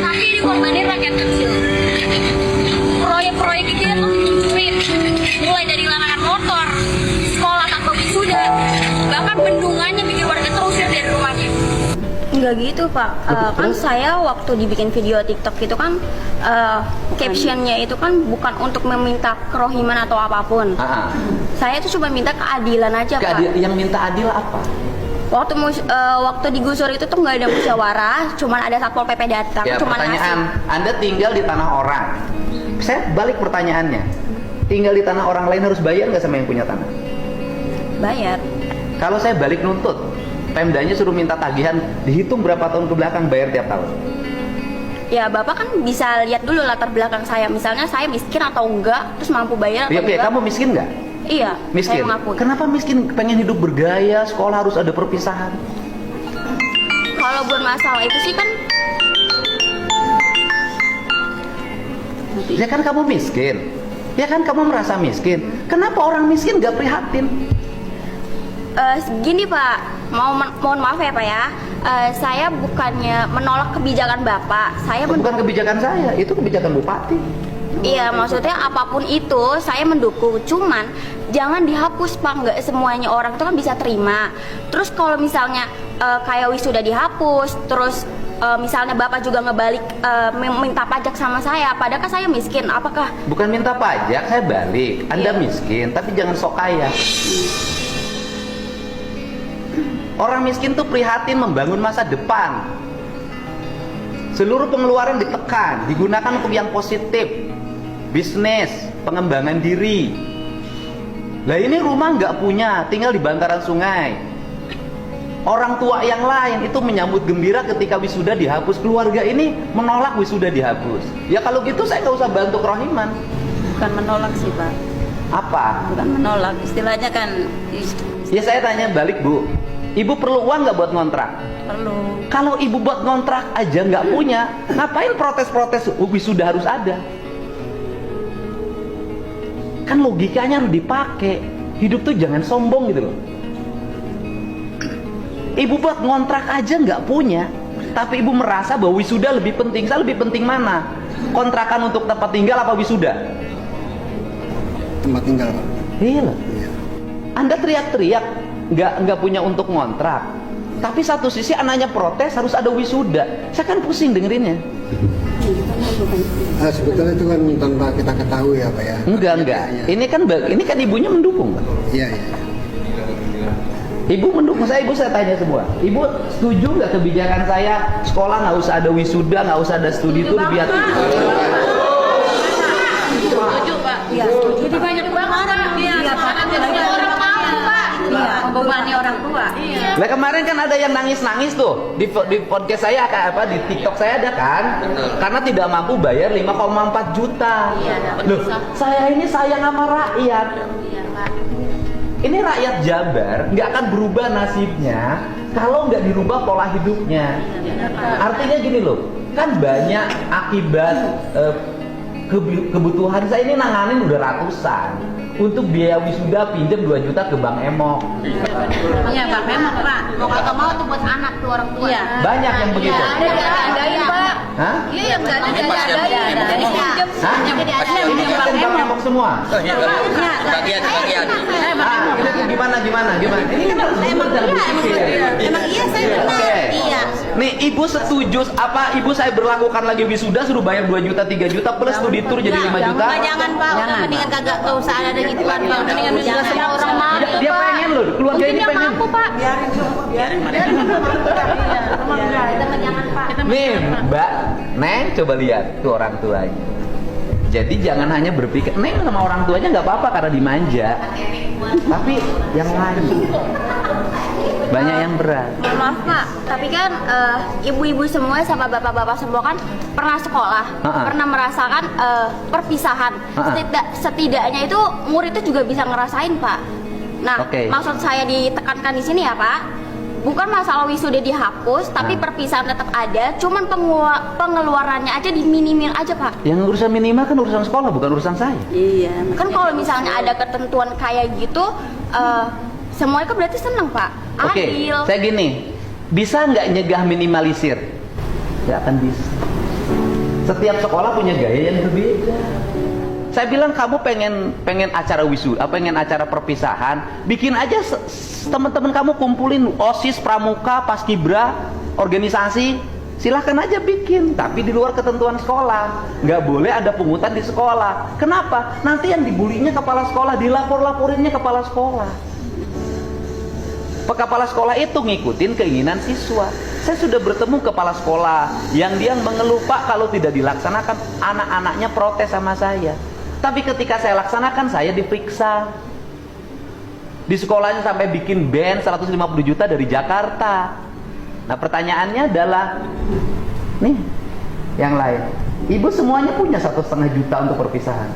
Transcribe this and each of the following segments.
Tapi dikorbanin rakyat kecil. Proyek-proyek itu yang sulit. Mulai dari larangan motor, sekolah tanpa wisuda, bahkan bendungannya bikin warga terusir dari rumahnya. Enggak gitu Pak, kan saya waktu dibikin video TikTok itu kan captionnya itu kan bukan untuk meminta kerohiman atau apapun. Saya itu cuma minta keadilan aja Pak. Yang minta adil apa? Waktu digusur itu tuh nggak ada musyawarah, cuman ada satpol pp datang. Ya, cuman pertanyaan, Anda tinggal di tanah orang. Saya balik pertanyaannya, tinggal di tanah orang lain harus bayar nggak sama yang punya tanah? Bayar. Kalau saya balik nuntut, Pemdanya suruh minta tagihan, dihitung berapa tahun ke belakang, bayar tiap tahun. Ya Bapak kan bisa lihat dulu latar belakang saya, misalnya saya miskin atau enggak, terus mampu bayar atau Ya, enggak. kamu miskin nggak? Iya, Miskin. saya mengakui. Kenapa miskin? Pengen hidup bergaya, sekolah harus ada perpisahan. Kalau buat masalah itu sih kan, Ya kan kamu miskin. Ya kan kamu merasa miskin. Kenapa orang miskin nggak prihatin? gini Pak, mohon maaf ya Pak ya, saya bukannya menolak kebijakan Bapak, saya Bukan kebijakan saya, itu kebijakan bupati. Iya, maksudnya apapun itu saya mendukung, cuman jangan dihapus Pak, nggak semuanya orang itu kan bisa terima. Terus kalau misalnya kayak wisuda dihapus, terus misalnya Bapak juga ngebalik minta pajak sama saya, padahal kan saya miskin, apakah? Bukan minta pajak, saya balik. Anda Iya. miskin, tapi jangan sok kaya. Orang miskin tuh prihatin membangun masa depan. Seluruh pengeluaran ditekan, digunakan untuk yang positif. Bisnis, pengembangan diri. Lah ini rumah nggak punya, tinggal di bantaran sungai. Orang tua yang lain itu menyambut gembira ketika wisuda dihapus. Keluarga ini menolak wisuda dihapus. Ya kalau gitu saya nggak usah bantu kerohiman. Bukan menolak sih Pak, Apa? bukan menolak, istilahnya kan Ya saya tanya balik Bu, Ibu perlu uang nggak buat ngontrak? perlu. Kalau ibu buat ngontrak aja nggak punya, ngapain protes-protes wisuda harus ada? Kan logikanya harus dipakai. Hidup tuh jangan sombong gitu loh. Ibu buat ngontrak aja nggak punya, tapi ibu merasa bahwa wisuda lebih penting. Saya lebih penting mana? Kontrakan untuk tempat tinggal apa wisuda? Tempat tinggal Pak. Iya loh. Anda teriak-teriak nggak punya untuk ngontrak, tapi satu sisi anaknya protes harus ada wisuda. Saya kan pusing dengerinnya. Sebetulnya itu kan tanpa kita ketahui ya Pak ya. Enggak. Ini kan ibunya mendukung, Pak. Iya, iya. Ibu mendukung saya, ibu saya tanya semua. Ibu setuju nggak kebijakan saya sekolah nggak usah ada wisuda, nggak usah ada studi tur biar Setuju Pak. Iya, Jadi banyak banget Iya, Pak. jadi orang mampu Pak. Iya, membebani orang tua. Lah kemarin kan ada yang nangis-nangis tuh di podcast saya di TikTok saya ada kan, karena tidak mampu bayar 5,4 juta. Loh, saya ini sayang sama rakyat. Ini rakyat Jabar nggak akan berubah nasibnya kalau nggak dirubah pola hidupnya. Artinya gini loh, kan banyak akibat kebutuhan saya ini nanganin udah ratusan. Untuk biaya wisuda pinjam 2 juta ke Bank Emok. Iya Pak, memang Pak. Mau kagak mau tuh buat anak tuh orang tua. Iya. Banyak yang begitu. Ada Pak. Hah? Iya yang nggak ada ada. Jadi pinjam. Hah? Jadi ada Ini kan Bank Emok semua. Bagian. Ini tuh gimana? Ini kan harus jujur dan berpikir. Emang iya saya pernah. Oke. Iya. Nih ibu setuju apa ibu saya berlakukan lagi wisuda suruh bayar 2 juta 3 juta plus studi tour jadi 5 juta? Pak, jangan Pak, udah mendingan kagak usah ada gituan Pak, mendingan juga semua orang mampu Pak. Dia pengen loh, keluarga ini pengen. Mampu Pak. Nih Mbak, Neng coba lihat tuh orang tuanya. Jadi jangan hanya berpikir Neng sama orang tuanya nggak apa-apa karena dimanja, tapi yang lain banyak yang berat. Mohon maaf Pak, tapi kan ibu-ibu semua sama bapak-bapak semua kan pernah sekolah, pernah merasakan perpisahan. Setidaknya itu murid itu juga bisa ngerasain Pak. Nah, maksud saya ditekankan di sini ya Pak, bukan masalah wisuda dihapus, tapi perpisahan tetap ada, cuman pengeluarannya aja diminimin aja Pak. Yang urusan minimal kan urusan sekolah, bukan urusan saya. Iya. Kan kalau misalnya ada ketentuan kayak gitu, semuanya kan berarti seneng Pak. Oke, Adil. saya gini, bisa nggak nyegah minimalisir? Nggak akan bisa. Setiap sekolah punya gaya yang berbeda. Saya bilang kamu pengen acara wisuda, pengen acara perpisahan, bikin aja teman-teman kamu kumpulin OSIS, pramuka, paskibra, organisasi, silahkan aja bikin, tapi di luar ketentuan sekolah. Nggak boleh ada pungutan di sekolah. Kenapa? Nanti yang dibulinya kepala sekolah, dilapor-laporinnya kepala sekolah. Kepala sekolah itu ngikutin keinginan siswa. Saya sudah bertemu kepala sekolah yang dia mengeluh, Pak, kalau tidak dilaksanakan anak-anaknya protes sama saya. Tapi ketika saya laksanakan, saya diperiksa. Di sekolahnya sampai bikin band 150 juta dari Jakarta. Nah, pertanyaannya adalah, nih, yang lain. Ibu semuanya punya 1,5 juta untuk perpisahan?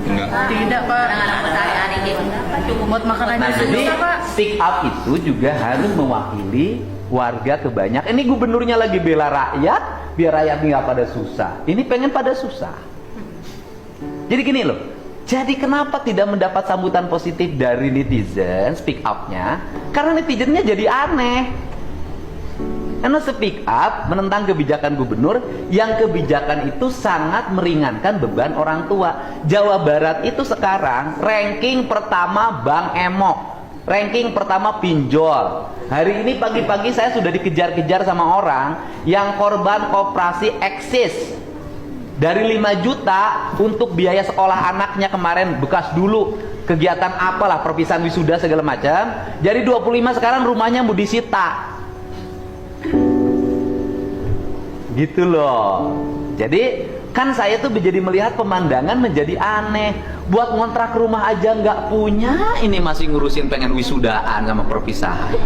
Enggak. Tidak, Pak. Sehari-hari gitu. Cukup buat makan aja Nah, jadi susah, Pak. speak up itu juga harus mewakili warga kebanyakan. Ini gubernurnya lagi bela rakyat, biar rakyat nggak pada susah. Ini pengen pada susah. Jadi gini loh, jadi kenapa tidak mendapat sambutan positif dari netizen speak up-nya? Karena netizennya jadi aneh. Karena speak up menentang kebijakan gubernur, yang kebijakan itu sangat meringankan beban orang tua. Jawa Barat itu sekarang ranking pertama Bank Emok, ranking pertama pinjol. Hari ini pagi-pagi saya sudah dikejar-kejar sama orang yang korban koperasi eksis. Dari 5 juta untuk biaya sekolah anaknya kemarin, bekas dulu kegiatan apalah, perpisahan wisuda segala macam. Jadi 25 sekarang rumahnya mau disita. Gitu loh. Jadi kan saya tuh jadi melihat pemandangan menjadi aneh. Buat ngontrak rumah aja nggak punya, ini masih ngurusin pengen wisudaan sama perpisahan.